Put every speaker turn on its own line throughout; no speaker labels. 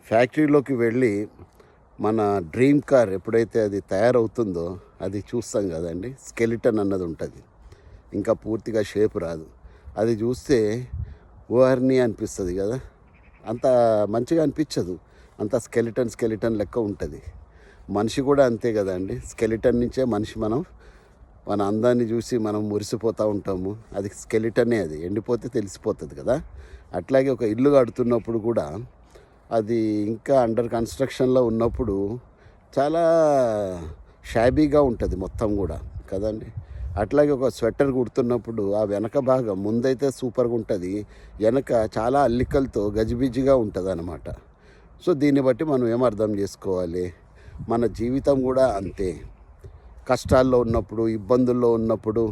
ఫ్యాక్టరీలోకి వెళ్ళి మన dream car ఎప్పుడైతే అది తయారవుతుందో అది చూస్తాం కదండి, స్కెలిటన్ అన్నది ఉంటుంది, ఇంకా పూర్తిగా షేప్ రాదు. అది చూస్తే ఓహర్ని అనిపిస్తుంది కదా, అంత మంచిగా అనిపించదు, అంత స్కెలిటన్ లెక్క ఉంటుంది. మనిషి కూడా అంతే కదండి, స్కెలిటన్ నుంచే మనిషి మన అందాన్ని చూసి మనం మురిసిపోతూ ఉంటాము. అది స్కెలిటనే, అది ఎండిపోతే తెలిసిపోతుంది కదా. అట్లాగే ఒక ఇల్లు కడుతున్నప్పుడు కూడా అది ఇంకా అండర్ కన్స్ట్రక్షన్లో ఉన్నప్పుడు చాలా షాబీగా ఉంటుంది మొత్తం కూడా కదండి. అట్లాగే ఒక స్వెటర్ కుడుతున్నప్పుడు ఆ వెనక భాగం ముందైతే సూపర్గా ఉంటుంది, వెనక చాలా అల్లికలతో గజిబిజిగా ఉంటుంది అన్నమాట. సో దీన్ని బట్టి మనం ఏం అర్థం చేసుకోవాలి, మన జీవితం కూడా అంతే. కష్టాల్లో ఉన్నప్పుడు, ఇబ్బందుల్లో ఉన్నప్పుడు,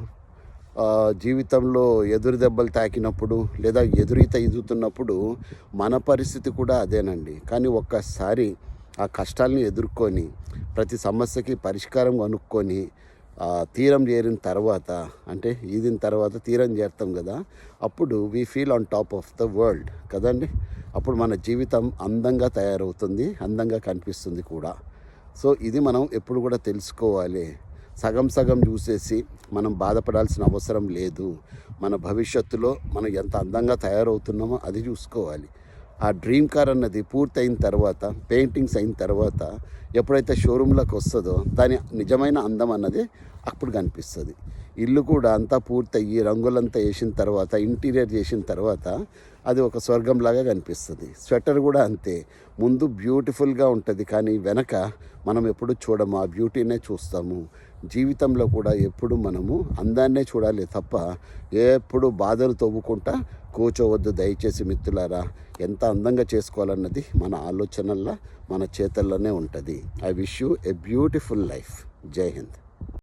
జీవితంలో ఎదురు దెబ్బలు తాకినప్పుడు లేదా ఎదురీత ఎదుగుతున్నప్పుడు మన పరిస్థితి కూడా అదేనండి. కానీ ఒక్కసారి ఆ కష్టాలని ఎదుర్కొని ప్రతి సమస్యకి పరిష్కారం కనుక్కొని తీరం చేరిన తర్వాత, అంటే ఈదిన తర్వాత తీరం చేరుతాం కదా, అప్పుడు we feel on top of the world కదండి. అప్పుడు మన జీవితం అందంగా తయారవుతుంది, అందంగా కనిపిస్తుంది కూడా. సో ఇది మనం ఎప్పుడు కూడా తెలుసుకోవాలి. సగం చూసేసి మనం బాధపడాల్సిన అవసరం లేదు. మన భవిష్యత్తులో మనం ఎంత అందంగా తయారవుతున్నామో అది చూసుకోవాలి. ఆ డ్రీమ్ కార్ అన్నది పూర్తయిన తర్వాత, పెయింటింగ్స్ అయిన తర్వాత ఎప్పుడైతే షోరూంలోకి వస్తుందో దాని నిజమైన అందం అన్నది అప్పుడు కనిపిస్తుంది. ఇల్లు కూడా అంతా పూర్తయ్యి రంగులంతా వేసిన తర్వాత, ఇంటీరియర్ చేసిన తర్వాత అది ఒక స్వర్గంలాగా కనిపిస్తుంది. స్వెటర్ కూడా అంతే, ముందు బ్యూటిఫుల్గా ఉంటుంది కానీ వెనక మనం ఎప్పుడు చూడము, ఆ బ్యూటీనే చూస్తాము. జీవితంలో కూడా ఎప్పుడు మనము అందాన్నే చూడాలి తప్ప ఎప్పుడు బాధలు తవ్వుకుంటా కూర్చోవద్దు దయచేసి మిత్రులారా. ఎంత అందంగా చేసుకోవాలన్నది మన ఆలోచనల్లో, మన చేతల్లోనే ఉంటుంది. I wish you a beautiful life. జై హింద్.